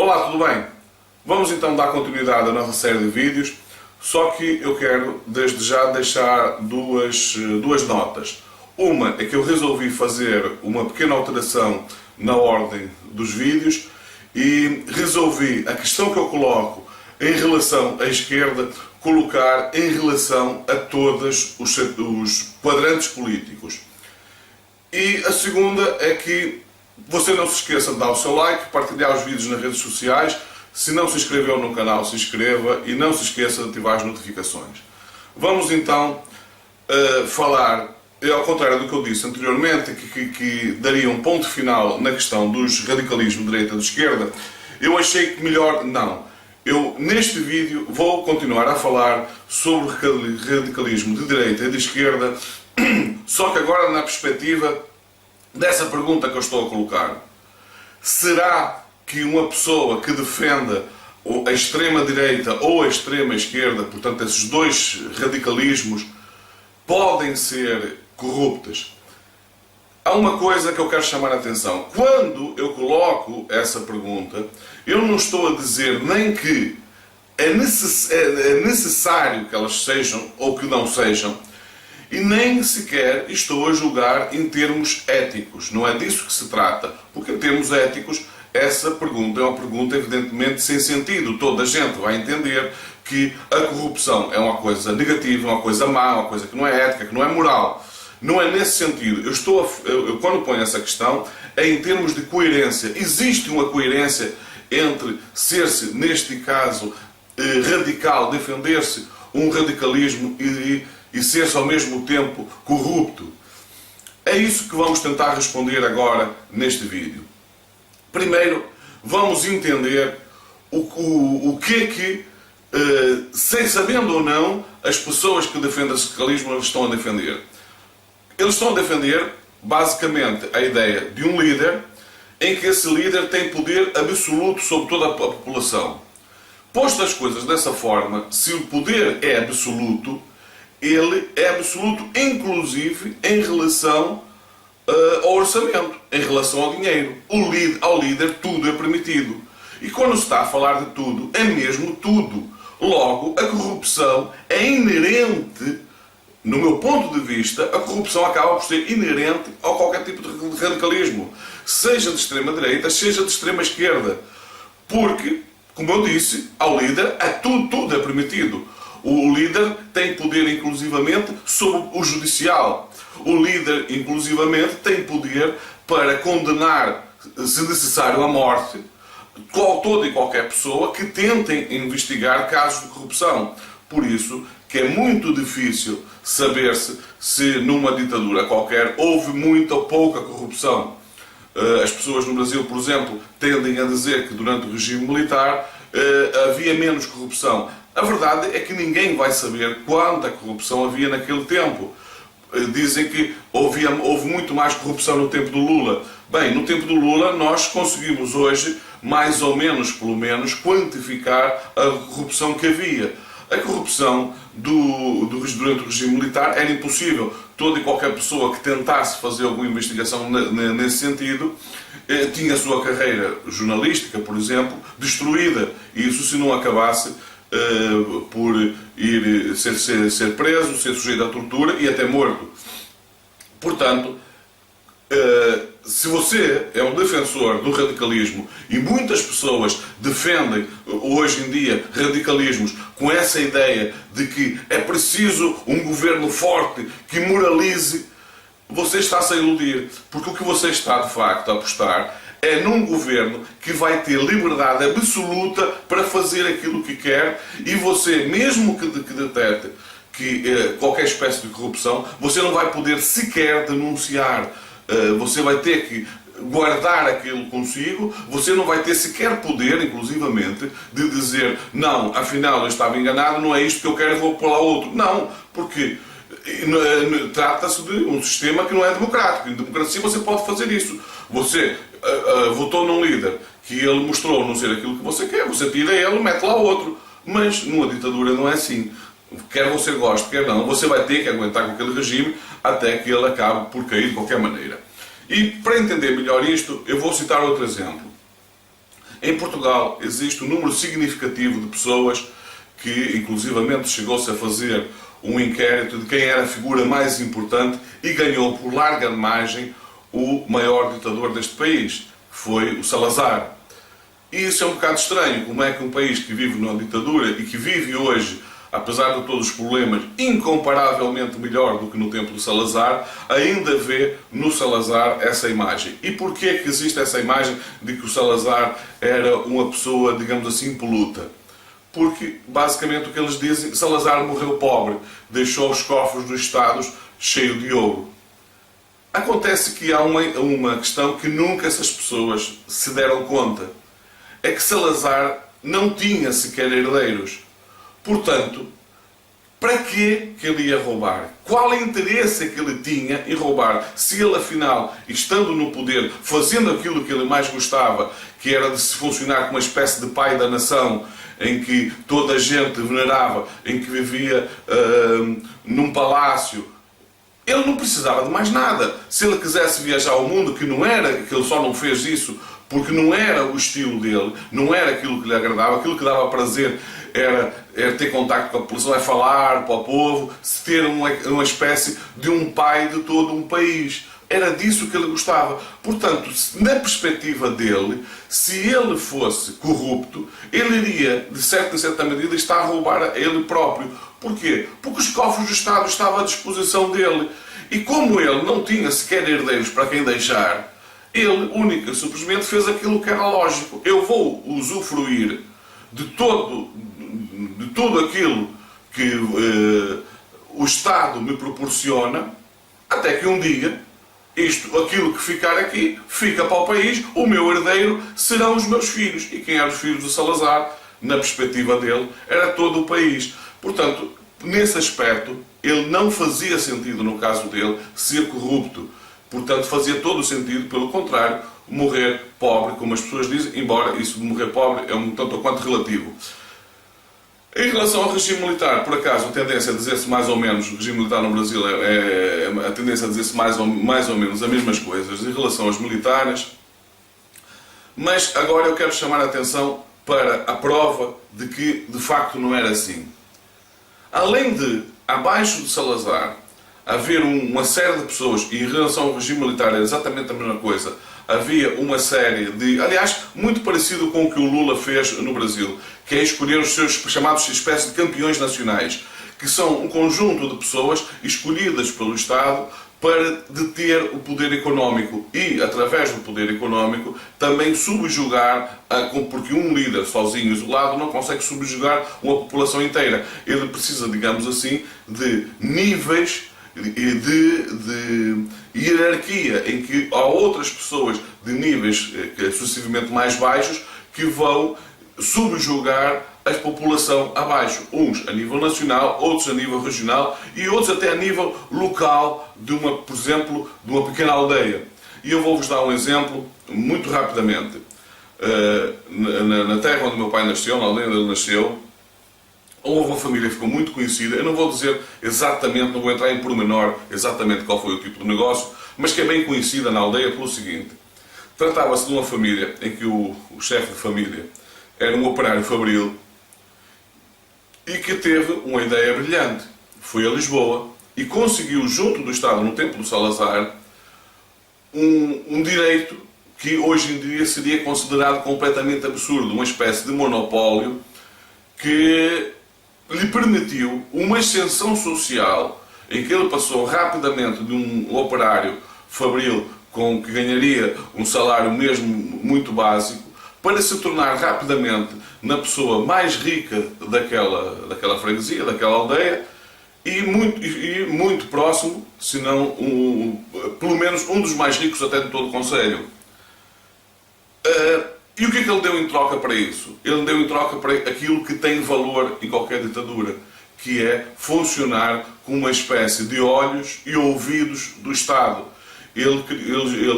Olá, tudo bem? Vamos então dar continuidade à nossa série de vídeos, só que eu quero desde já deixar duas notas. Uma é que eu resolvi fazer uma pequena alteração na ordem dos vídeos e resolvi a questão que eu coloco em relação à esquerda colocar em relação a todos os quadrantes políticos. E a segunda é que você não se esqueça de dar o seu like, partilhar os vídeos nas redes sociais. Se não se inscreveu no canal, se inscreva e não se esqueça de ativar as notificações. Vamos então falar, ao contrário do que eu disse anteriormente, que daria um ponto final na questão dos radicalismo de direita e de esquerda. Eu achei que melhor não. Eu, neste vídeo, vou continuar a falar sobre radicalismo de direita e de esquerda, só que agora na perspectiva dessa pergunta que eu estou a colocar. Será que uma pessoa que defenda a extrema-direita ou a extrema-esquerda, portanto esses dois radicalismos, podem ser corruptas? Há uma coisa que eu quero chamar a atenção. Quando eu coloco essa pergunta, eu não estou a dizer nem que é necessário que elas sejam ou que não sejam, e nem sequer estou a julgar em termos éticos. Não é disso que se trata, porque em termos éticos essa pergunta é uma pergunta evidentemente sem sentido. Toda a gente vai entender que a corrupção é uma coisa negativa, uma coisa má, uma coisa que não é ética, que não é moral. Não é nesse sentido. Eu quando ponho essa questão, é em termos de coerência. Existe uma coerência entre ser-se, neste caso, radical, defender-se um radicalismo e ser-se ao mesmo tempo corrupto? É isso que vamos tentar responder agora neste vídeo. Primeiro, vamos entender o que é que, sem sabendo ou não, as pessoas que defendem o radicalismo estão a defender. Eles estão a defender, basicamente, a ideia de um líder em que esse líder tem poder absoluto sobre toda a população. Posto as coisas dessa forma, se o poder é absoluto, ele é absoluto inclusive em relação ao orçamento, em relação ao dinheiro. Ao líder tudo é permitido. E quando se está a falar de tudo, é mesmo tudo. Logo, a corrupção é inerente. No meu ponto de vista, a corrupção acaba por ser inerente a qualquer tipo de radicalismo. Seja de extrema-direita, seja de extrema-esquerda. Porque, como eu disse, ao líder tudo é permitido. O líder tem poder, inclusivamente, sobre o judicial. O líder, inclusivamente, tem poder para condenar, se necessário, à morte toda e qualquer pessoa que tentem investigar casos de corrupção. Por isso que é muito difícil saber-se se numa ditadura qualquer houve muita ou pouca corrupção. As pessoas no Brasil, por exemplo, tendem a dizer que durante o regime militar havia menos corrupção. A verdade é que ninguém vai saber quanta corrupção havia naquele tempo. Dizem que houve muito mais corrupção no tempo do Lula. Bem, no tempo do Lula nós conseguimos hoje, mais ou menos, pelo menos, quantificar a corrupção que havia. A corrupção durante o regime militar era impossível. Toda e qualquer pessoa que tentasse fazer alguma investigação nesse sentido tinha a sua carreira jornalística, por exemplo, destruída. E isso se não acabasse por ser preso, ser sujeito à tortura e até morto. Portanto, se você é um defensor do radicalismo e muitas pessoas defendem hoje em dia radicalismos com essa ideia de que é preciso um governo forte que moralize, você está-se a iludir, porque o que você está de facto a apostar é num governo que vai ter liberdade absoluta para fazer aquilo que quer, e você, mesmo que detecte qualquer espécie de corrupção, você não vai poder sequer denunciar. Você vai ter que guardar aquilo consigo, você não vai ter sequer poder, inclusivamente, de dizer não, afinal eu estava enganado, não é isto que eu quero, vou pôr lá outro. Não, porque trata-se de um sistema que não é democrático. Em democracia você pode fazer isso. Você votou num líder que ele mostrou não ser aquilo que você quer, você tira ele, mete lá outro. Mas numa ditadura não é assim. Quer você goste, quer não, você vai ter que aguentar com aquele regime até que ele acabe por cair de qualquer maneira. E para entender melhor isto, eu vou citar outro exemplo. Em Portugal existe um número significativo de pessoas que, inclusivamente, chegou-se a fazer um inquérito de quem era a figura mais importante e ganhou por larga margem o maior ditador deste país, que foi o Salazar. E isso é um bocado estranho, como é que um país que vive numa ditadura e que vive hoje, apesar de todos os problemas, incomparavelmente melhor do que no tempo do Salazar, ainda vê no Salazar essa imagem. E porquê que existe essa imagem de que o Salazar era uma pessoa, digamos assim, impoluta? Porque, basicamente, o que eles dizem, Salazar morreu pobre, deixou os cofres dos Estados cheios de ouro. Acontece que há uma questão que nunca essas pessoas se deram conta. É que Salazar não tinha sequer herdeiros. Portanto, para que ele ia roubar? Qual interesse é que ele tinha em roubar? Se ele, afinal, estando no poder, fazendo aquilo que ele mais gostava, que era de se funcionar como uma espécie de pai da nação, em que toda a gente venerava, em que vivia num palácio, ele não precisava de mais nada. Se ele quisesse viajar ao mundo, que ele só não fez isso porque não era o estilo dele, não era aquilo que lhe agradava, aquilo que dava prazer era ter contacto com a população, é falar para o povo, ter uma espécie de um pai de todo um país. Era disso que ele gostava. Portanto, na perspectiva dele, se ele fosse corrupto, ele iria, de certa medida, estar a roubar a ele próprio. Porquê? Porque os cofres do Estado estavam à disposição dele. E como ele não tinha sequer herdeiros para quem deixar, ele, única e simplesmente, fez aquilo que era lógico. Eu vou usufruir de tudo aquilo que o Estado me proporciona, até que um dia, aquilo que ficar aqui, fica para o país, o meu herdeiro serão os meus filhos. E quem eram os filhos do Salazar, na perspectiva dele, era todo o país. Portanto, nesse aspecto, ele não fazia sentido, no caso dele, ser corrupto. Portanto, fazia todo o sentido, pelo contrário, morrer pobre, como as pessoas dizem, embora isso de morrer pobre é um tanto ou quanto relativo. Em relação ao regime militar, por acaso, a tendência a dizer-se mais ou menos, o regime militar no Brasil a tendência a dizer-se mais ou menos as mesmas coisas em relação aos militares, mas agora eu quero chamar a atenção para a prova de que, de facto, não era assim. Além de, abaixo de Salazar, haver uma série de pessoas, e em relação ao regime militar era exatamente a mesma coisa, havia uma série de... Aliás, muito parecido com o que o Lula fez no Brasil, que é escolher os seus chamados espécies de campeões nacionais, que são um conjunto de pessoas escolhidas pelo Estado para deter o poder económico e, através do poder económico, também subjugar, porque um líder sozinho, isolado, não consegue subjugar uma população inteira. Ele precisa, digamos assim, de níveis de hierarquia, em que há outras pessoas de níveis sucessivamente mais baixos que vão subjugar a população abaixo. Uns a nível nacional, outros a nível regional e outros até a nível local, por exemplo, de uma pequena aldeia. E eu vou-vos dar um exemplo muito rapidamente. Na terra onde meu pai nasceu, na aldeia onde ele nasceu, houve uma família que ficou muito conhecida. Eu não vou dizer exatamente, não vou entrar em pormenor exatamente qual foi o tipo de negócio, mas que é bem conhecida na aldeia pelo seguinte. Tratava-se de uma família em que o chefe de família era um operário fabril e que teve uma ideia brilhante. Foi a Lisboa e conseguiu, junto do Estado, no tempo do Salazar, um direito que hoje em dia seria considerado completamente absurdo, uma espécie de monopólio que lhe permitiu uma ascensão social em que ele passou rapidamente de um operário fabril que ganharia um salário mesmo muito básico para se tornar rapidamente na pessoa mais rica daquela freguesia, daquela aldeia e muito próximo, se não pelo menos um dos mais ricos até de todo o concelho. E o que é que ele deu em troca para isso? Ele deu em troca para aquilo que tem valor em qualquer ditadura, que é funcionar como uma espécie de olhos e ouvidos do Estado. Ele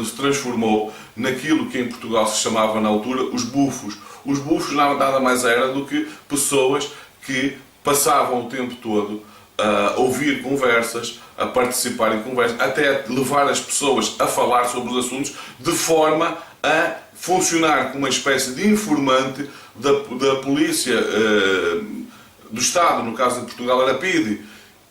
se transformou naquilo que em Portugal se chamava na altura os bufos. Os bufos nada mais era do que pessoas que passavam o tempo todo a ouvir conversas, a participar em conversas, até levar as pessoas a falar sobre os assuntos de forma a funcionar como uma espécie de informante da polícia do Estado, no caso de Portugal era PIDE,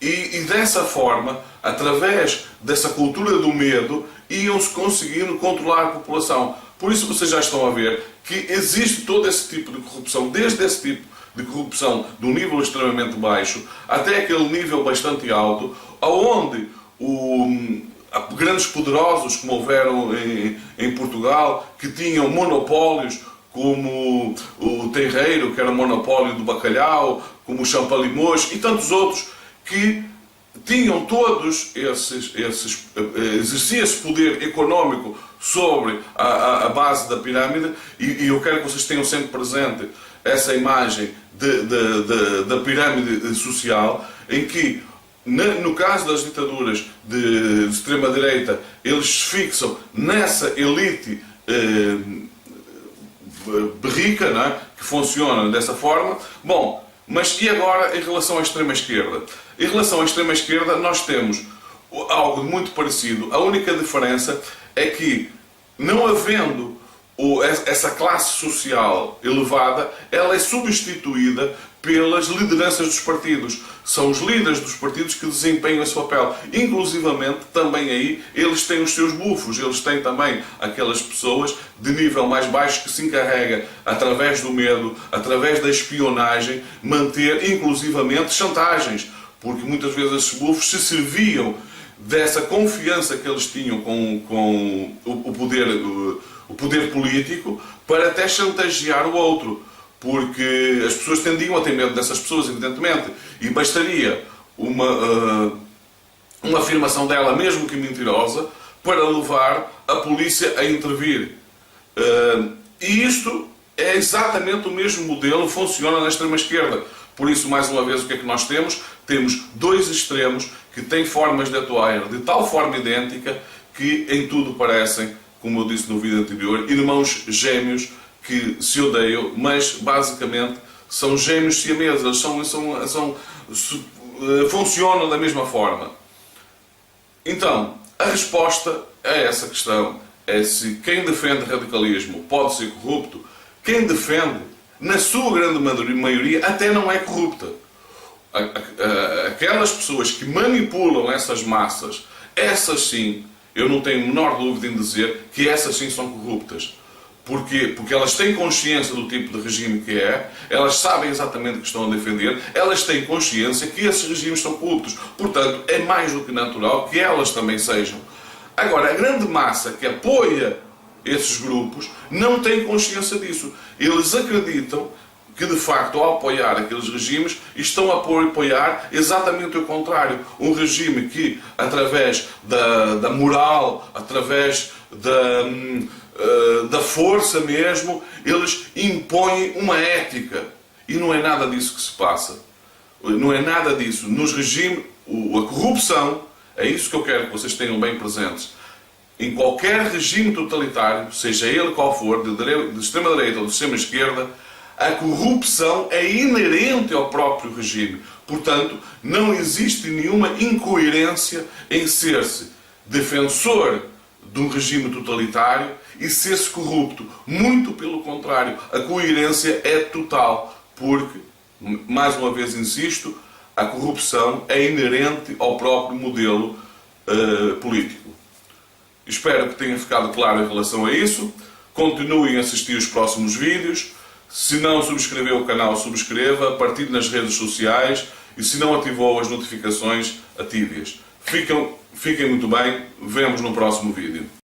e dessa forma, através dessa cultura do medo, iam-se conseguindo controlar a população. Por isso vocês já estão a ver que existe todo esse tipo de corrupção, desde esse tipo de corrupção de um nível extremamente baixo até aquele nível bastante alto, onde grandes poderosos, como houveram em Portugal, que tinham monopólios, como o Terreiro, que era o monopólio do bacalhau, como o Champalimous e tantos outros, que tinham todos exercia esse poder económico sobre a base da pirâmide, e eu quero que vocês tenham sempre presente essa imagem da pirâmide social, em que, no caso das ditaduras de extrema-direita, eles se fixam nessa elite rica, não é? Que funciona dessa forma. Bom, mas e agora em relação à extrema-esquerda? Em relação à extrema-esquerda nós temos algo muito parecido. A única diferença é que, não havendo essa classe social elevada, ela é substituída pelas lideranças dos partidos. São os líderes dos partidos que desempenham esse papel. Inclusivamente, também aí, eles têm os seus bufos, eles têm também aquelas pessoas de nível mais baixo que se encarrega, através do medo, através da espionagem, manter inclusivamente chantagens, porque muitas vezes esses bufos se serviam dessa confiança que eles tinham com o poder político para até chantagear o outro. Porque as pessoas tendiam a ter medo dessas pessoas, evidentemente, e bastaria uma afirmação dela, mesmo que mentirosa, para levar a polícia a intervir. E isto é exatamente o mesmo modelo que funciona na extrema-esquerda. Por isso, mais uma vez, o que é que nós temos? Temos dois extremos que têm formas de atuar de tal forma idêntica que em tudo parecem, como eu disse no vídeo anterior, irmãos gêmeos que se odeiam, mas basicamente são gêmeos siameses, eles funcionam da mesma forma. Então, a resposta a essa questão é se quem defende radicalismo pode ser corrupto. Quem defende, na sua grande maioria, até não é corrupta. Aquelas pessoas que manipulam essas massas, essas sim, eu não tenho a menor dúvida em dizer que essas sim são corruptas. Porquê? Porque elas têm consciência do tipo de regime que é, elas sabem exatamente o que estão a defender, elas têm consciência que esses regimes são corruptos. Portanto, é mais do que natural que elas também sejam. Agora, a grande massa que apoia esses grupos não tem consciência disso. Eles acreditam que, de facto, ao apoiar aqueles regimes, estão a apoiar exatamente o contrário. Um regime que, através da moral, através da força mesmo, eles impõem uma ética. E não é nada disso que se passa. Não é nada disso. Nos regimes, a corrupção, é isso que eu quero que vocês tenham bem presentes. Em qualquer regime totalitário, seja ele qual for, de extrema-direita ou de extrema-esquerda, a corrupção é inerente ao próprio regime. Portanto, não existe nenhuma incoerência em ser-se defensor de um regime totalitário e ser-se corrupto. Muito pelo contrário, a coerência é total, porque, mais uma vez insisto, a corrupção é inerente ao próprio modelo político. Espero que tenha ficado claro em relação a isso. Continuem a assistir os próximos vídeos. Se não subscreveu o canal, subscreva, partilhe nas redes sociais e se não ativou as notificações, ative-as. Fiquem muito bem, vemos no próximo vídeo.